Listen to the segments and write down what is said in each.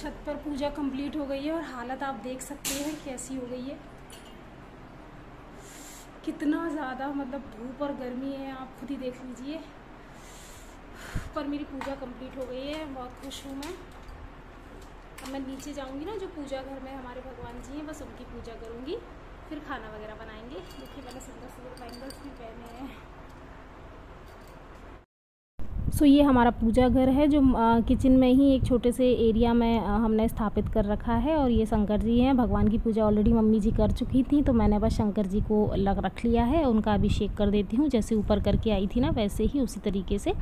छत पर पूजा कंप्लीट हो गई है और हालत आप देख सकते हैं कैसी हो गई है। कितना ज़्यादा मतलब धूप और गर्मी है, आप खुद ही देख लीजिए। पर मेरी पूजा कंप्लीट हो गई है, बहुत खुश हूँ मैं। अब मैं नीचे जाऊँगी ना, जो पूजा घर में हमारे भगवान जी हैं, बस उनकी पूजा करूँगी, फिर खाना वगैरह बनाएंगे। देखिए मैंने सुंदर सुंदर बैंगल्स भी पहने हैं। सो ये हमारा पूजा घर है, जो किचन में ही एक छोटे से एरिया में हमने स्थापित कर रखा है। और ये शंकर जी हैं। भगवान की पूजा ऑलरेडी मम्मी जी कर चुकी थी, तो मैंने बस शंकर जी को रख लिया है। उनका अभिषेक कर देती हूँ, जैसे ऊपर करके आई थी ना, वैसे ही उसी तरीके से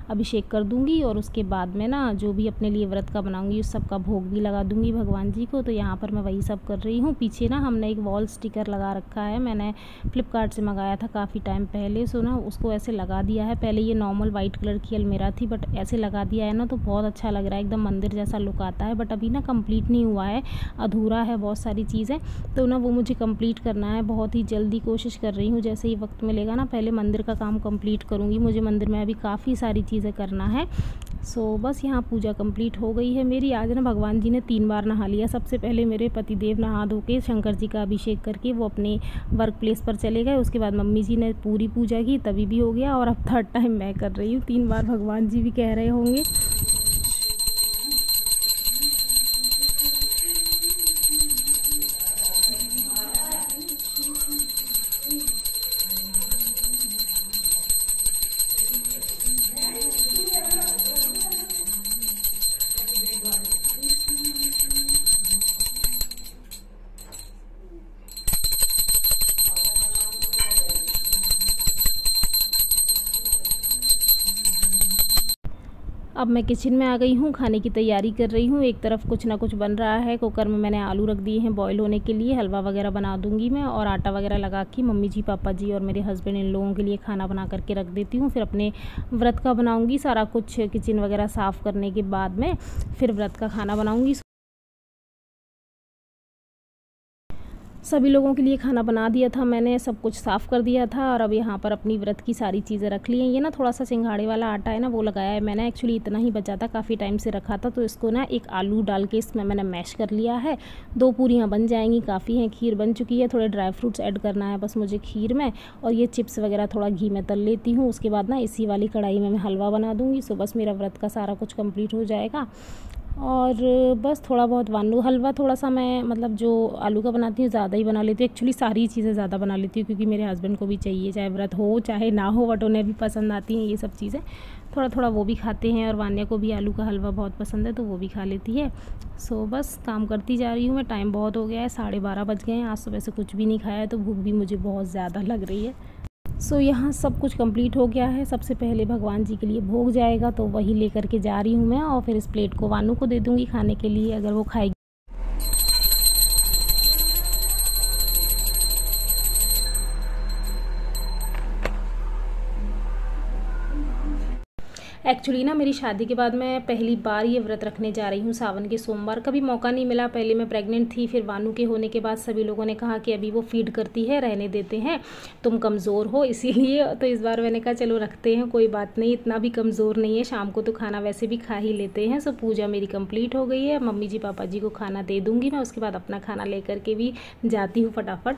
अभिषेक कर दूँगी। और उसके बाद में ना जो भी अपने लिए व्रत का बनाऊँगी उस सब का भोग भी लगा दूँगी भगवान जी को। तो यहाँ पर मैं वही सब कर रही हूँ। पीछे ना हमने एक वॉल स्टिकर लगा रखा है, मैंने फ्लिपकार्ट से मंगाया था काफ़ी टाइम पहले। सो ना उसको ऐसे लगा दिया है। पहले ये नॉर्मल वाइट कलर की अलमीरा थी, बट ऐसे लगा दिया है ना तो बहुत अच्छा लग रहा है, एकदम मंदिर जैसा लुक आता है। बट अभी ना कंप्लीट नहीं हुआ है, अधूरा है बहुत सारी चीज़ें, तो ना वो मुझे कंप्लीट करना है। बहुत ही जल्दी कोशिश कर रही हूँ, जैसे ही वक्त मिलेगा ना पहले मंदिर का काम कंप्लीट करूँगी। मुझे मंदिर में अभी काफ़ी सारी चीज़ें करना है। सो बस यहाँ पूजा कंप्लीट हो गई है मेरी। आज ना भगवान जी ने 3 बार नहा लिया। सबसे पहले मेरे पतिदेव नहा धो के शंकर जी का अभिषेक करके वो अपने वर्क प्लेस पर चले गए। उसके बाद मम्मी जी ने पूरी पूजा की, तभी भी हो गया। और अब थर्ड टाइम मैं कर रही हूँ। 3 बार भगवान जी भी कह रहे होंगे। अब मैं किचन में आ गई हूँ, खाने की तैयारी कर रही हूँ। एक तरफ कुछ ना कुछ बन रहा है, कुकर में मैंने आलू रख दिए हैं बॉईल होने के लिए। हलवा वगैरह बना दूँगी मैं, और आटा वगैरह लगा के मम्मी जी, पापा जी और मेरे हस्बैंड इन लोगों के लिए खाना बना करके रख देती हूँ। फिर अपने व्रत का बनाऊँगी सारा कुछ, किचन वगैरह साफ़ करने के बाद में फिर व्रत का खाना बनाऊँगी। सभी लोगों के लिए खाना बना दिया था मैंने, सब कुछ साफ़ कर दिया था। और अब यहाँ पर अपनी व्रत की सारी चीज़ें रख ली हैं। ये ना थोड़ा सा सिंघाड़े वाला आटा है ना, वो लगाया है मैंने। एक्चुअली इतना ही बचा था, काफ़ी टाइम से रखा था, तो इसको ना एक आलू डाल के इसमें मैंने मैश कर लिया है। 2 पूरियाँ बन जाएंगी, काफ़ी हैं। खीर बन चुकी है, थोड़े ड्राई फ्रूट्स ऐड करना है बस मुझे खीर में। और ये चिप्स वगैरह थोड़ा घी में तल लेती हूँ। उसके बाद ना इसी वाली कढ़ाई में मैं हलवा बना दूँगी। सो बस मेरा व्रत का सारा कुछ कम्प्लीट हो जाएगा। और बस थोड़ा बहुत वानू हलवा थोड़ा सा मैं मतलब जो आलू का बनाती हूँ ज़्यादा ही बना लेती हूँ। एक्चुअली सारी चीज़ें ज़्यादा बना लेती हूँ, क्योंकि मेरे हस्बैंड को भी चाहिए, चाहे व्रत हो चाहे ना हो, बट उन्हें भी पसंद आती हैं ये सब चीज़ें। थोड़ा थोड़ा वो भी खाते हैं, और वान्या को भी आलू का हलवा बहुत पसंद है, तो वो भी खा लेती है। सो बस काम करती जा रही हूँ मैं। टाइम बहुत हो गया है, 12:30 बज गए हैं। आज सुबह से कुछ भी नहीं खाया है, तो भूख भी मुझे बहुत ज़्यादा लग रही है। सो यहाँ सब कुछ कंप्लीट हो गया है। सबसे पहले भगवान जी के लिए भोग जाएगा, तो वही लेकर के जा रही हूँ मैं। और फिर इस प्लेट को वानू को दे दूँगी खाने के लिए, अगर वो खाएगी। एक्चुअली ना मेरी शादी के बाद मैं पहली बार ये व्रत रखने जा रही हूँ सावन के सोमवार। कभी मौका नहीं मिला, पहले मैं प्रेग्नेंट थी, फिर वानू के होने के बाद सभी लोगों ने कहा कि अभी वो फीड करती है, रहने देते हैं, तुम कमज़ोर हो, इसीलिए। तो इस बार मैंने कहा चलो रखते हैं, कोई बात नहीं, इतना भी कमज़ोर नहीं है, शाम को तो खाना वैसे भी खा ही लेते हैं। सो पूजा मेरी कंप्लीट हो गई है। मम्मी जी पापा जी को खाना दे दूँगी मैं, उसके बाद अपना खाना लेकर के भी जाती हूँ फटाफट।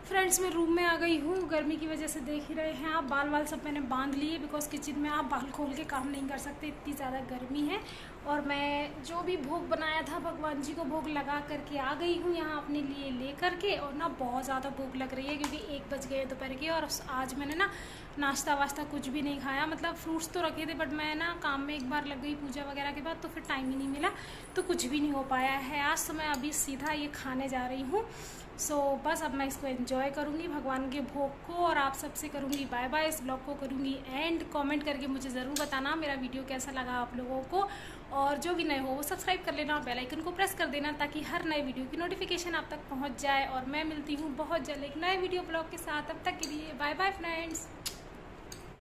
फ्रेंड्स मैं रूम में आ गई हूँ। गर्मी की वजह से देख ही रहे हैं आप, बाल सब मैंने बांध लिए, बिकॉज किचन में आप बाल खोल के काम नहीं कर सकते, इतनी ज़्यादा गर्मी है। और मैं जो भी भोग बनाया था भगवान जी को भोग लगा करके आ गई हूँ यहाँ अपने लिए ले करके। और ना बहुत ज़्यादा भूख लग रही है, क्योंकि 1 बज गए दोपहर के। और आज मैंने ना नाश्ता वाश्ता कुछ भी नहीं खाया, मतलब फ्रूट्स तो रखे थे, बट मैं ना काम में एक बार लग गई पूजा वगैरह के बाद, तो फिर टाइम ही नहीं मिला, तो कुछ भी नहीं हो पाया है आज। तो मैं अभी सीधा ये खाने जा रही हूँ। सो बस अब मैं इसको एंजॉय करूँगी भगवान के भोग को, और आप सबसे करूँगी बाय बाय। इस ब्लॉग को करूँगी एंड। कमेंट करके मुझे ज़रूर बताना मेरा वीडियो कैसा लगा आप लोगों को। और जो भी नए हो वो सब्सक्राइब कर लेना और बेल आइकन को प्रेस कर देना, ताकि हर नए वीडियो की नोटिफिकेशन आप तक पहुँच जाए। और मैं मिलती हूँ बहुत जल्द एक नए वीडियो ब्लॉग के साथ। तब तक के लिए बाय बाय फ्रेंड्स।